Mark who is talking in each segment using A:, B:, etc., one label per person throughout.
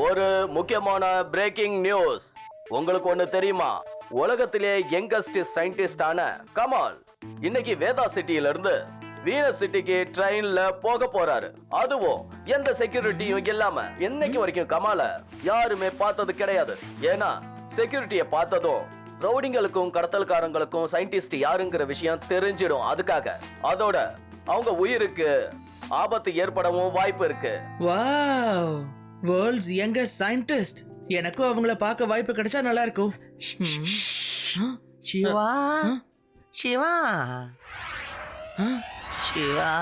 A: ஒரு முக்கியமான breaking news. உங்களுக்கு ஒண்ணு தெரியுமா? உலகத்திலே யங்கஸ்ட் சயின்டிஸ்டான கமால் இன்னைக்கு வேதா சிட்டில இருந்து வீனஸ் சிட்டிக்கு ட்ரெயின்ல போக போறாரு. அதுவும் எந்த செக்யூரிட்டியும் இல்லாம. இன்னைக்கு வரைக்கும் கமால யாருமே பார்த்தது கிடையாது. ஏன்னா செக்யூரிட்டியை பார்த்ததும் ரவுடிங்களுக்கும் கடத்தல்காரங்களுக்கும் சயின்டிஸ்ட் யாருங்கிற விஷயம் தெரிஞ்சிடும். அதுக்காக அதோட அவங்க உயிருக்கு ஆபத்து ஏற்படவும் வாய்ப்பு இருக்கு.
B: Wow, world's youngest scientist. எனக்கும் அவங்கள பார்க்க வாய்ப்பு கிடைச்சா நல்லா இருக்கும்.
C: சிவா சிவா சிவா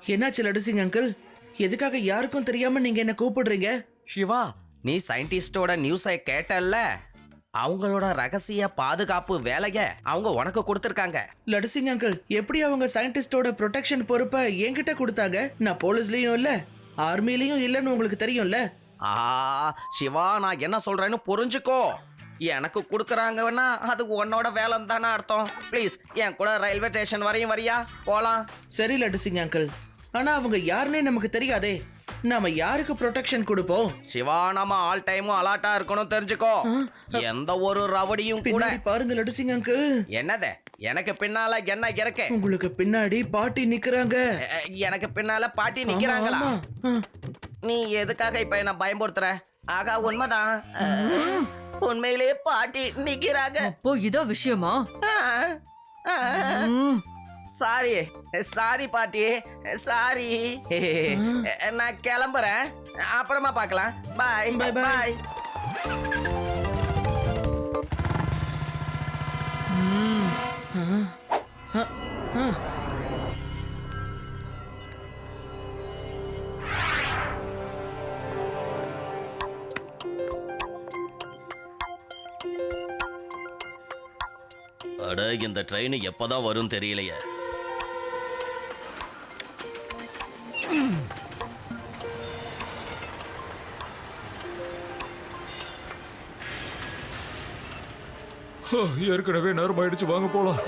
B: என்னாச்சு லடுசிங் அங்கிள்? எதுக்காக யாருக்கும் தெரியாம நீங்க என்ன கூப்பிடுறீங்க?
C: சிவா, நீ சயின்டிஸ்டோட நியூஸை கேட்டல்ல? அவங்களோட ரகசிய பாதுகாப்பு வேலைய அவங்க உனக்கு கொடுத்திருக்காங்க.
B: லடுசிங் அங்கிள், எப்படி அவங்க சயின்டிஸ்டோட ப்ரொடெக்ஷன் பொறுப்பை என்கிட்ட கொடுத்தாங்க? நான் போலீஸ்லயும் இல்ல, ஆர்மிலயும் இல்லன்னு உங்களுக்கு தெரியும்ல.
C: சிவா, நான் என்ன சொல்றேன்னு புரிஞ்சுக்கோ. எனக்கு கொடுக்கறாங்கன்னா அது உன்னோட வேலை தானே அர்த்தம். ப்ளீஸ் என் கூட ரயில்வே ஸ்டேஷன் வரையும் வரியா? போலாம்.
B: சரி லடுசிங் அங்கிள், ஆனா அவங்க யாருன்னே நமக்கு தெரியாதே. நாம யாருக்கு ப்ரொடெக்ஷன் கொடுப்போம்?
C: சிவா, நாம ஆல் டைமும் அலர்ட்டா இருக்கணும், தெரிஞ்சுக்கோ. எந்த ஒரு ரவடியும் கூட.
B: பாருங்க லடுசிங் அங்கிள்.
C: என்னது? எனக்கு பின்னால என்ன இருக்கு?
B: உங்களுக்கு பின்னாடி பாட்டி நிக்கிறாங்க.
C: எனக்கு பின்னால பாட்டி நிக்கிறாங்களா? நீ எதுக்காக இப்ப என்ன பயமுறுத்துற? ஆகா, உண்மைதான். உண்மையிலே பாட்டி நிக்கிறாங்க.
D: அப்போ இதோ விஷயமா?
C: சாரி சாரி பாட்டி, சாரி. நான் கிளம்புறேன், அப்புறமா பார்க்கலாம். பாய்
B: Bye, bye.
C: பாய்.
A: அட, இந்த ட்ரெயின் எப்பதான் வரும் தெரியலையே.
E: ஏற்கனவே நேரம் ஆயிடுச்சு, வாங்க போலாம்.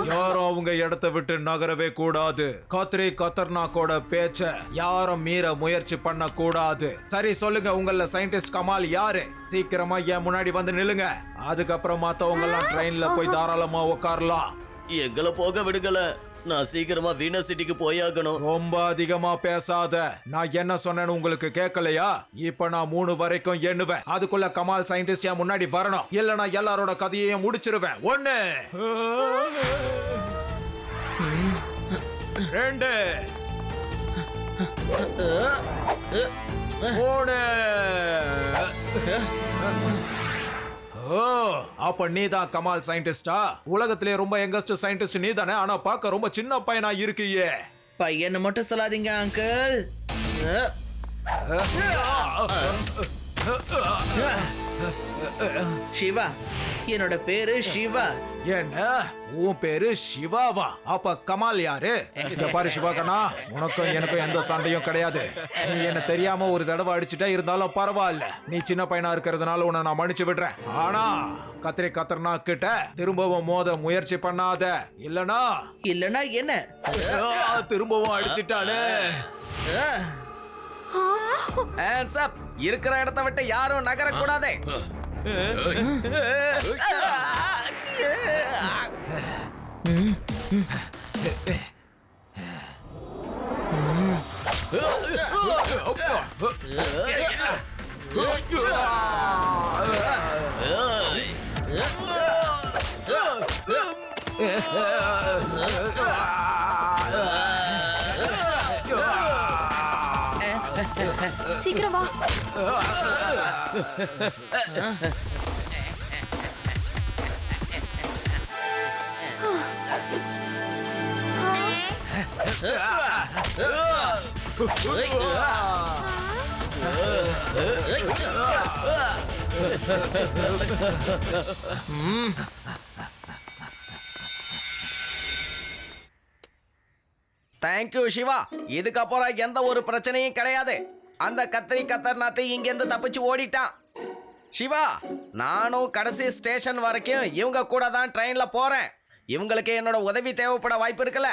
E: யாரும் அவங்க இடத்தை விட்டு நகரவே கூடாது. கத்ரி கத்தர்னாக்கோட பேச்ச யாரும் மீற முயற்சி பண்ண கூடாது. சரி, சொல்லுங்க, உங்கள சயின்டிஸ்ட் கமால் யாரு? சீக்கிரமா என் முன்னாடி வந்து நில்லுங்க. அதுக்கப்புறம் மத்தவங்க எல்லாம் ட்ரெயின்ல போய் தாராளமா உட்காரலாம்.
A: எங்களை போக விடுங்கல. நான் சீக்கிரமா வீனஸ் சிட்டிக்கு போயாகணும்.
E: ரொம்ப அதிகமா பேசாத. நான் என்ன சொன்னேன்னு உங்களுக்கு கேட்கலையா? இப்ப நான் 3 வரைக்கும் எண்ணுவேன். அதுக்குள்ள கமால் சயின்டிஸ்ட் என் முன்னாடி வரணும். இல்லனா எல்லாரோட கதையையும் முடிச்சிருவேன். 1 2 3. ஓ, அப்ப நீதான் கமால் சயின்டிஸ்டா? உலகத்திலே ரொம்ப யங்கஸ்ட் சயின்டிஸ்ட் நீதானே? ஆனா பார்க்க ரொம்ப சின்ன பையனா இருக்கியே.
B: பையனை மட்டும் சொல்லாதீங்க அங்கிள். சிவா, என்னோட பேரு சிவா.
E: என்ன, உன் பேரு சிவாவா? அப்ப கமால் யாரு? இந்த பாரு சிவாகண்ணா, உனக்கும் எனக்கும் எந்த சண்டையும் கிடையாது. நீ என்ன தெரியாம ஒரு தடவை அடிச்சுட்டே இருந்தாலும் பரவாயில்ல. நீ சின்ன பையனா இருக்கிறதுனால உன்னை நான் மன்னிச்சு விடுறேன். ஆனா கத்திரி கத்தர்னா கிட்ட திரும்பவும் மோத முயற்சி பண்ணாத. இல்லனா
B: என்ன?
E: திரும்பவும் அடிச்சுட்டானே.
C: Hands up. இருக்கிற இடத்தை விட்டு யாரும் நகரக்கூடாது.
D: சீக்கிரம் வா.
C: தேங்க்யூ சிவா. இதுக்கப்புறம் எந்த ஒரு பிரச்சனையும் கிடையாது. அந்த கத்திரி கத்தர்நாத்தை இங்கேருந்து தப்பிச்சு ஓடிட்டான். சிவா, நானும் கடைசி ஸ்டேஷன் வரைக்கும் இவங்க கூட தான் ட்ரெயின்ல போறேன். இவங்களுக்கு என்னோட உதவி தேவைப்பட வாய்ப்பு இருக்குல்ல?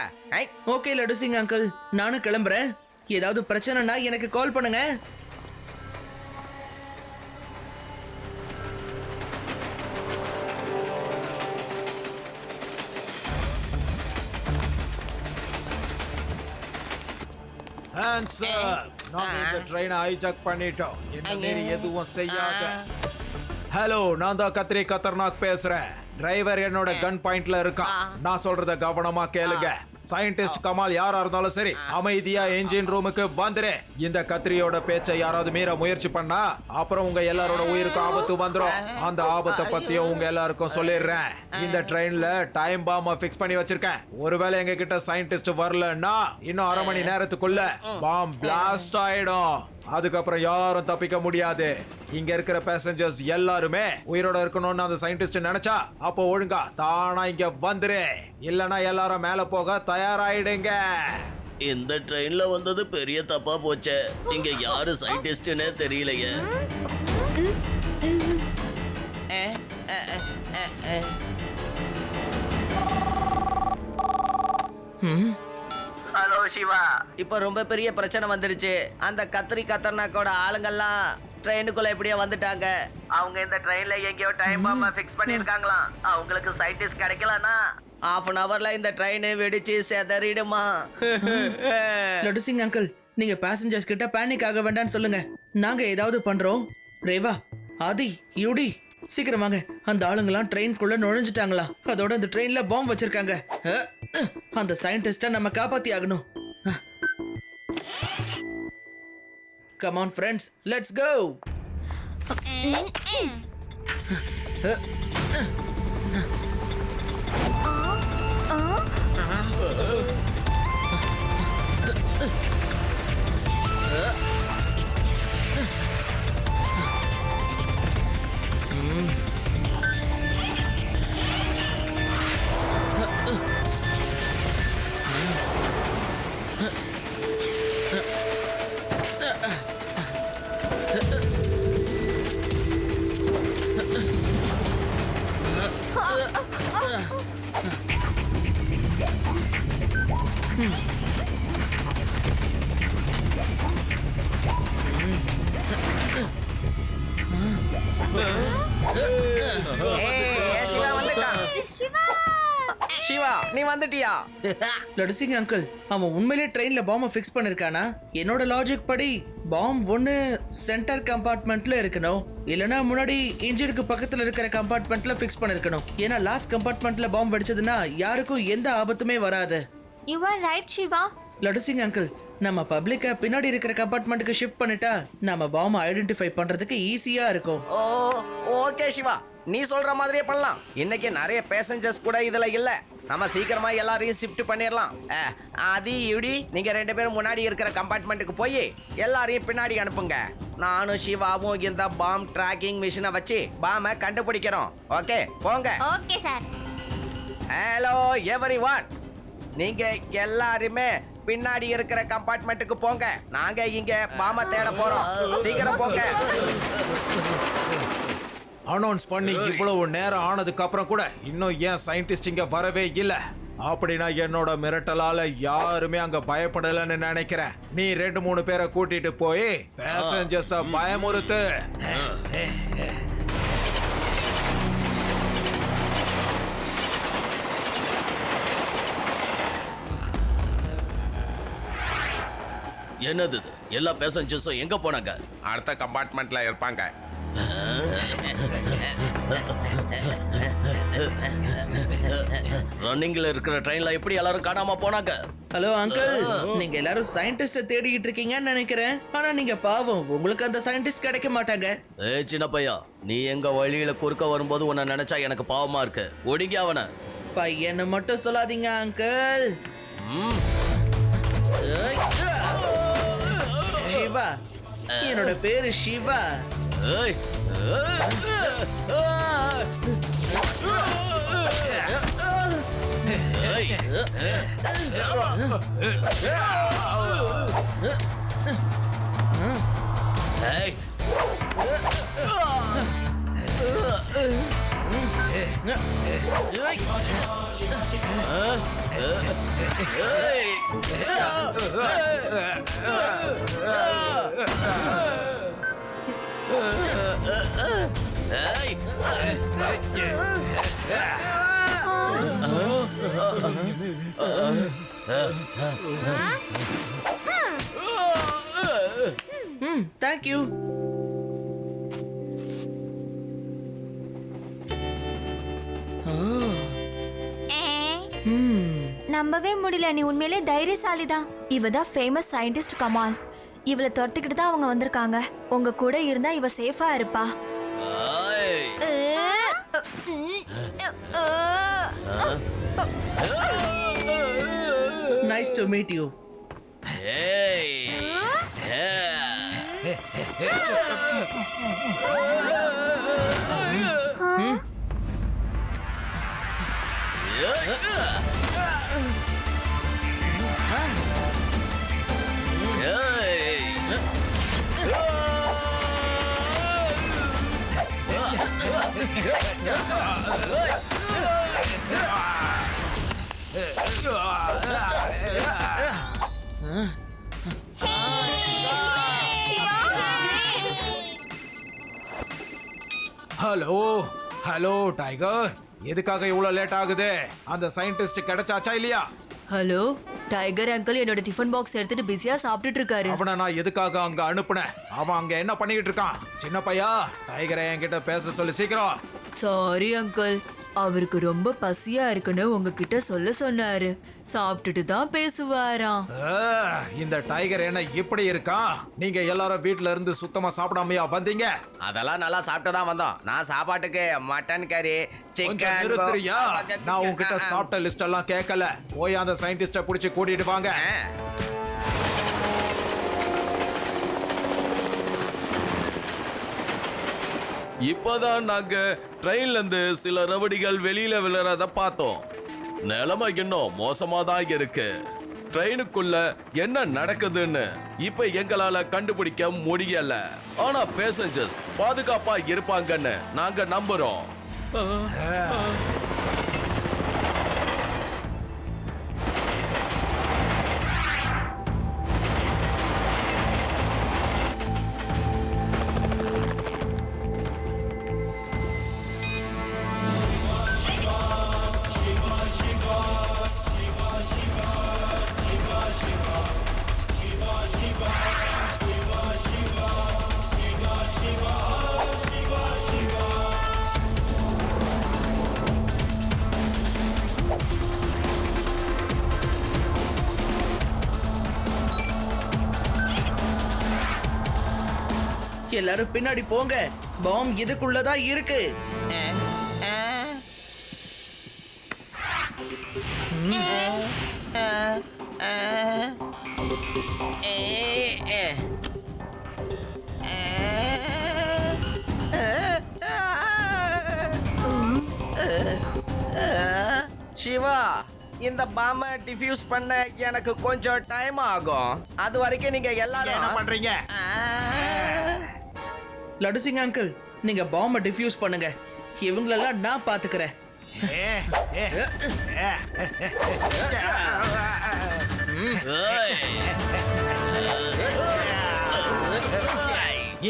B: ஓகே லட்டு சிங் அங்கிள், நானும் கிளம்புறேன். ஏதாவது பிரச்சனைனா எனக்கு கால் பண்ணுங்க.
E: Hands up. நாங்க இந்த ட்ரெயினை ஹைஜாக் பண்ணிட்டோம். என்ன மீறி எதுவும் செய்யாத. ஹலோ, நான் தான் கத்திரி கத்தர்நாக் பேசுறேன். டிரைவர் என்னோட கன் பாயிண்ட்ல இருக்கான். நான் சொல்றத கவனமா கேளுங்க. சயின்டிஸ்ட் கமால் யாரா இருந்தாலும் சரி, அமைதியா என்ஜின் ரூமுக்கு வந்துரு. இந்த கத்திரியோட பேச்சை யாராவது மீற முயற்சி பண்ணா அப்புறம் உங்க எல்லாரோட உயிருக்கு ஆபத்து வந்துரும். அந்த ஆபத்தை பத்தியும் உங்க எல்லாருக்கும் சொல்லிடுறேன். இந்த ட்ரெயின்ல டைம் பாம் ஃபிக்ஸ் பண்ணி வச்சிருக்கேன். ஒருவேளை எங்க கிட்ட சயின்டிஸ்ட் வரலன்னா இன்னும் 1/2 மணி நேரத்துக்குள்ள பாம் பிளாஸ்ட் ஆயிடும். அதுக்கப்புறம் யாரும் தப்பிக்க முடியாது. இங்க இருக்கிற பேசஞ்சர்ஸ் எல்லாருமே உயிரோட இருக்கணும்னு அந்த சயின்டிஸ்ட் நினைச்சா அப்போ ஒழுங்கா தானா இங்க வந்துரு. இல்லனா எல்லாரும் மேல போக தயாராயிடுங்க.
A: இந்த ட்ரெயின்ல வந்தது பெரிய தப்பா போச்சே. இங்க யாரு சயின்டிஸ்ட்னே தெரியலையே.
C: ஹலோ சிவா, இப்ப ரொம்ப பெரிய பிரச்சனை வந்துருச்சு. அந்த கத்திரி கத்தர்நாக்கோட ஆளுங்கெல்லாம் ட்ரெயினுக்குள்ள எப்படியோ வந்துட்டாங்க. அவங்க இந்த ட்ரெயின்ல எங்கேயோ டைம் பாம் ஃபிக்ஸ் பண்ணிருக்காங்களாம். அவங்களுக்கு சயின்டிஸ்ட் கிடைக்கலனா half an hourல இந்த ட்ரெயின் வெடிச்சு செதறிடுமா.
B: லட்டு சிங் அங்கிள், நீங்க பேசஞ்சர்ஸ் கிட்ட பேனிக் ஆக வேண்டாம்னு சொல்லுங்க. நாங்க ஏதாவது பண்றோம். ரேவா, ஆதி, யூடி, சீக்கிரம் வாங்க. அந்த ஆளுங்கெல்லாம் ட்ரெயின்குள்ள நுழைஞ்சிட்டாங்களா? அதோட அந்த ட்ரெயின்ல பாம்பு வச்சிருக்காங்க. அந்த சயின்டிஸ்ட நம்ம காப்பாத்தி ஆகணும். Come on friends, let's go.
C: Siva வந்துட்டான். சிவா, நீ வந்துட்டியா?
B: லட்டு சிங் அங்கிள், அவன் உண்மையிலே ட்ரெயின்ல பாம்பை ஃபிக்ஸ் பண்ணிருக்கானா? என்னோட லாஜிக் படி பாம்பு ஒன்னு சென்டர் கம்பார்ட்மெண்ட்ல இருக்கணும், இல்லனா முன்னாடி இன்ஜினுக்கு பக்கத்துல இருக்கிற கம்பார்ட்மெண்ட்ல ஃபிக்ஸ் பண்ணிருக்கணும். ஏன்னா லாஸ்ட் கம்பார்ட்மெண்ட்ல பாம்பு வெடிச்சதுன்னா யாருக்கும் எந்த ஆபத்துமே வராது.
D: You are right Siva.
B: Laddu Singh uncle, நம்ம பப்ளிக்க பின்னாடி இருக்கிற கம்பார்ட்மெண்ட்டுக்கு ஷிஃப்ட் பண்ணிட்டா நம்ம பாம்பை ஐடென்டிஃபை பண்றதுக்கு ஈஸியா இருக்கும்.
C: ஓ, ஓகே சிவா, நீ சொல்ற மாதிரியே பண்ணலாம். இன்னைக்கு நிறைய பேசஞ்சர்ஸ் கூட இதுல இல்ல. நம்ம சீக்கிரமா எல்லாரையும் ஷிஃப்ட் பண்ணிடலாம். அது இப்படி நீங்க 2 பேரும் முன்னாடி இருக்கிற கம்பார்ட்மெண்ட்டுக்கு போய் எல்லாரையும் பின்னாடி அனுப்புங்க. நானும் சிவாவும் இந்த பாம் ட்ராக்கிங் மிஷினை வச்சு பாமை கண்டுபிடிக்கிறோம். ஓகே, போங்க.
D: Okay sir.
C: ஹலோ எவரிவன், நீங்க எல்லாருமே பின்னாடி இருக்கிற கம்பார்ட்மெண்ட்டுக்கு போங்க. நாங்க இங்க பாமை தேட போறோம். சீக்கிரம் போங்க.
E: அனௌன்ஸ் பண்ணி இவ்வளவு நேரம் ஆனதுக்கு அப்புறம் கூட இன்னும் ஏன் சயின்டிஸ்ட் இங்க வரவே இல்ல? அப்படின்னா என்னோட மிரட்டலால யாருமே அங்க பயப்படலன்னு நினைக்கிறேன். நீ 2-3 பேரை கூட்டிட்டு போய் பேசஞ்சர்ஸ பயமுறுத்து.
A: என்னது இது? எல்லா பேசஞ்சர்ஸும் எங்க போனாங்க?
F: அடுத்த கம்பார்ட்மெண்ட்ல இருப்பாங்க.
A: ரன்னிங்ல இருக்கிற ட்ரெயின்ல எப்படி எல்லாரும் காணாம போனாங்க?
B: ஹலோ அங்கிள், நீங்க எல்லாரும் சயின்டிஸ்ட தேடிட்டு இருக்கீங்கன்னு நினைக்கிறேன். ஆனா நீங்க பாவம், உங்களுக்கு அந்த சயின்டிஸ்ட் கிடைக்க மாட்டாங்க.
A: சின்ன பையா, நீ எங்க வழியில குறுக்க வரும்போது உன்னை நினைச்சா எனக்கு பாவமா இருக்கு. ஒடுங்கி அவன.
B: பையனை மட்டும் சொல்லாதீங்க அங்கிள். சிவா, என்னோட பேரு சிவா.
A: ஏய். ஏய். ஏய். ஏய்.
B: தேங்க்யூ.
G: நம்பவே முடியல, நீ உண்மையிலே தைரியசாலிதான். இவ தான் ஃபேமஸ் சயின்டிஸ்ட் கமால். இவளை துரத்திக்கிட்டு தான் அவங்க வந்திருக்காங்க. உங்க கூட இருந்தா இவ சேஃபா இருப்பா.
A: ஏய்.
B: Nice to meet you.
A: ஏய்.
E: ஹலோ ஹலோ டைகர், எதுக்காக இவ்வளவு லேட் ஆகுது? அந்த சயின்டிஸ்ட் கிடைச்சாச்சா இல்லையா?
D: ஹலோ டைகர் அங்கிள் என்னோட டிஃபன் பாக்ஸ் எடுத்துட்டு பிஸியா சாப்பிட்டுட்டு இருக்காரு.
E: அவனை நான் எதுக்காக அங்க அனுப்புனேன்? அவன் அங்க என்ன பண்ணிக்கிட்டு இருக்கான்? சின்ன பையா, டைகரை என்கிட்ட பேச சொல்லி சீக்கிரம்.
D: சாரி அங்கிள், அவருக்கு ரொம்ப பசியா இருக்குன்னு உங்ககிட்ட சொல்ல சொன்னாரு. சாப்பிட்டுட்டு தான் பேசுவாராம்.
E: இந்த டைகர் என்ன இப்படி இருக்கான்? நீங்க எல்லாரும் வீட்ல இருந்து சுத்தமா சாப்பிடாமையா வந்தீங்க?
C: அதெல்லாம் நல்லா சாப்பிட்டு தான் வந்தோம். நான் சாப்பாட்டுக்கு மட்டன் கறி,
E: கொஞ்சம்
C: சிக்கன்.
E: நிறுத்துறியா? நான் உன்கிட்ட சாப்பிட்ட லிஸ்ட் எல்லாம் கேட்கல. போய் அந்த சயின்டிஸ்ட புடிச்சு கூட்டிட்டு வாங்க.
A: இப்பதான் நாங்க ட்ரெயின்ல இருந்து சில ரவடிகள் வெளியில விழுறத பார்த்தோம். நிலைமை இன்னும் மோசமா தான் இருக்கு. ட்ரெயினுக்குள்ள என்ன நடக்குதுன்னு இப்ப எங்களால கண்டுபிடிக்க முடியல. ஆனா பேசஞ்சர்ஸ் பாதுகாப்பா இருப்பாங்கன்னு நாங்க நம்புறோம்.
B: எல்லாரும் பின்னாடி போங்க. பாம் இதுக்குள்ளதான் இருக்கு.
C: சிவா, இந்த பாம்பை டிஃப்யூஸ் பண்ண எனக்கு கொஞ்சம் டைம் ஆகும். அது வரைக்கும் நீங்க எல்லாரும்
E: என்ன பண்றீங்க?
B: லடுசிங் அங்கிள், நீங்க பாம்பை டிஃப்யூஸ் பண்ணுங்க. இவங்களெல்லாம் நான் பாத்துக்கிறேன்.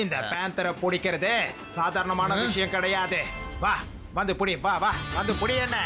E: இந்த பேந்தரை பிடிக்கிறது சாதாரணமான விஷயம் கிடையாது. வா வந்து புடி, வா வா வந்து புடி. என்ன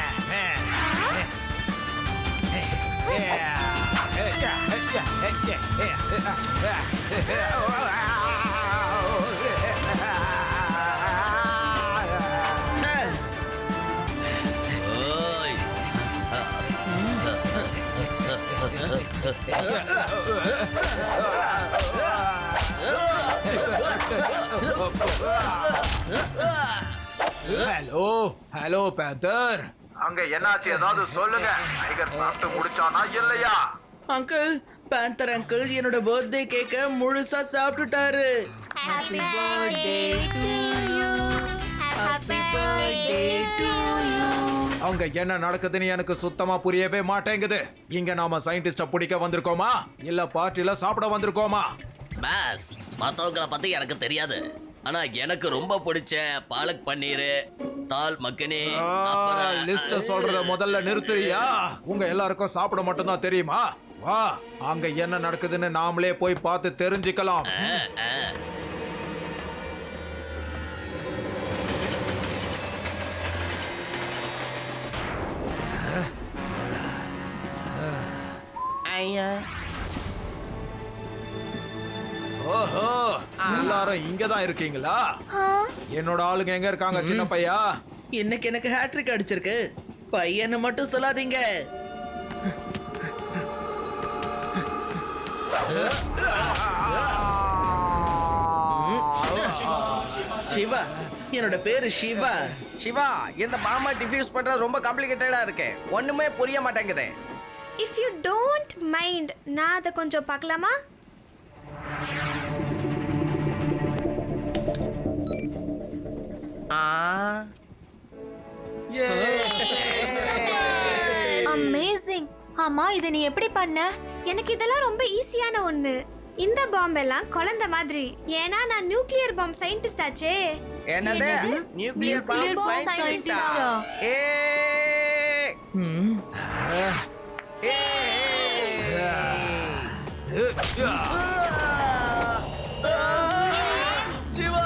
E: ஹலோ ஹலோ பேந்தர், அங்க என்னாச்சு? ஏதாவது சொல்லுங்க. டைகர் சாப்பிட்டு முடிச்சானா இல்லையா?
B: அங்கிள், பேந்தர் அங்கிள் என்னோட பர்த்டே கேக்க முழுசா சாப்பிட்டுட்டாரு.
G: Happy birthday to you. Happy birthday to you.
E: அங்க என்ன நடக்குதுன்னு எனக்கு சுத்தமா புரியவே மாட்டேங்குது. இங்க நாம சயின்டிஸ்ட பிடிக்க வந்திருக்கோமா இல்ல பார்ட்டில சாப்பிட வந்திருக்கோமா?
A: பாஸ் மத்தவங்கள பத்தி எனக்கு தெரியாது, ஆனா எனக்கு ரொம்ப பிடிச்ச பாலக் பன்னீர், தால் மக்கனே, அப்புறம்
E: லிஸ்ட சொல்றத முதல்ல நிறுத்துறியா? உங்க எல்லாருக்கும் சாப்பிட மட்டும் தான் தெரியுமா? வா, அங்க என்ன நடக்குதுன்னு நாமளே போய் பார்த்து தெரிஞ்சுக்கலாம்.
C: ஐயா
E: ஓஹோ, எல்லாரும் இங்க தான் இருக்கீங்களா? என்னோட ஆளுங்க எங்க இருக்காங்க சின்ன பையா?
B: இன்னைக்கு எனக்கு ஹேட்ரிக் அடிச்சிருக்கு. பையனை மட்டும் சொல்லாதீங்க. சிவா, என்னோட பேரு சிவா.
C: சிவா, இந்த பாம்பை டிஃப்யூஸ் பண்றது ரொம்ப காம்ப்ளிகேட்டடா இருக்கு. ஒண்ணுமே புரிய மாட்டேங்குது.
H: இஃப் யூ டோன்ட் மைண்ட், நான் அதை கொஞ்சம் பார்க்கலாமா?
G: அமேசிங். ஆமா, இதை நீ எப்படி பண்ண?
H: எனக்கு இதெல்லாம் ரொம்ப ஈஸியான ஒண்ணு. இந்த பாம்பு எல்லாம் குழந்தை மாதிரி, ஏன்னா நான் நியூக்ளியர் பாம்பு சயின்டிஸ்ட் ஆச்சே.
C: என்னது? நியூக்ளியர் பாம்பு சயின்டிஸ்டா? ஏ
A: சிவா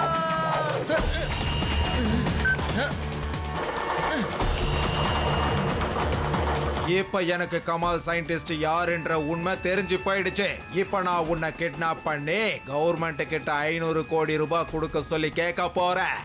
E: இப்ப எனக்கு கமால் சயின்டிஸ்ட் யாருன்ற உண்மை தெரிஞ்சு போயிடுச்சு. இப்ப நான் உன்னை கிட்னாப் பண்ணி கவர்மெண்ட் கிட்ட 500 கோடி ரூபாய் கொடுக்க சொல்லி கேட்க போறேன்.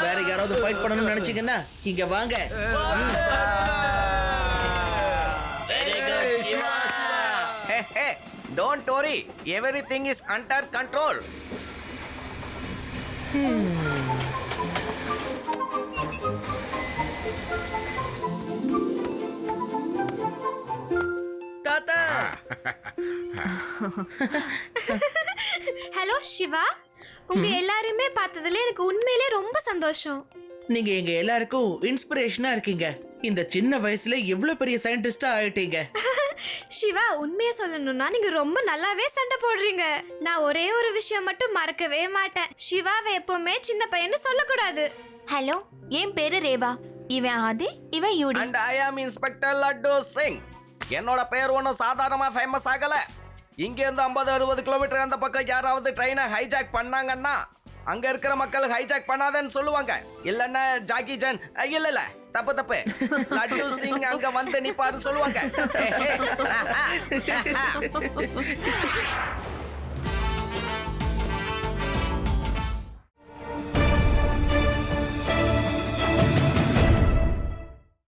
B: வேற யாராவது ஃபைட் பண்ணணும்னு நினைச்சீங்கன்னா இங்க வாங்க.
C: Don't worry, everything is under control.
B: தாத்தா,
H: ஹலோ சிவா, உங்க எல்லாருமே பார்த்ததுல எனக்கு உண்மையிலே ரொம்ப சந்தோஷம்.
B: நீங்க எங்க எல்லாருக்கும் இன்ஸ்பிரேஷனா இருக்கீங்க. இந்த சின்ன வயசுல எவ்வளவு பெரிய சயின்டிஸ்டா ஆயிட்டீங்க.
H: சிவா, உண்மையை சொல்லணும்னா நீங்க ரொம்ப நல்லாவே சண்டை போடுறீங்க. நான் ஒரே ஒரு விஷயம் மட்டும் மறக்கவே மாட்டேன். சிவாவை எப்பவுமே சின்ன பையன்னு சொல்லக்கூடாது.
G: ஹலோ, என் பேரு ரேவா. இவன் ஆதி, இவன் யூடி.
C: And I am Inspector Laddu Singh. என்னோட பேர் ஒன்றும் சாதாரணமா ஃபேமஸ் ஆகல. இங்க இருந்து 50-60 கிலோமீட்டர் அந்த பக்கம் யாராவது ட்ரெயினை ஹைஜாக் பண்ணாங்கன்னா அங்க இருக்கிற மக்கள் ஹைஜாக் பண்ணாதன்னு சொல்லுவாங்க. இல்லன்னா ஜாக்கி ஜான், இல்ல தப்பு லட்டு சிங் அங்க வந்து நிப்பாருன்னு சொல்லுவாங்க.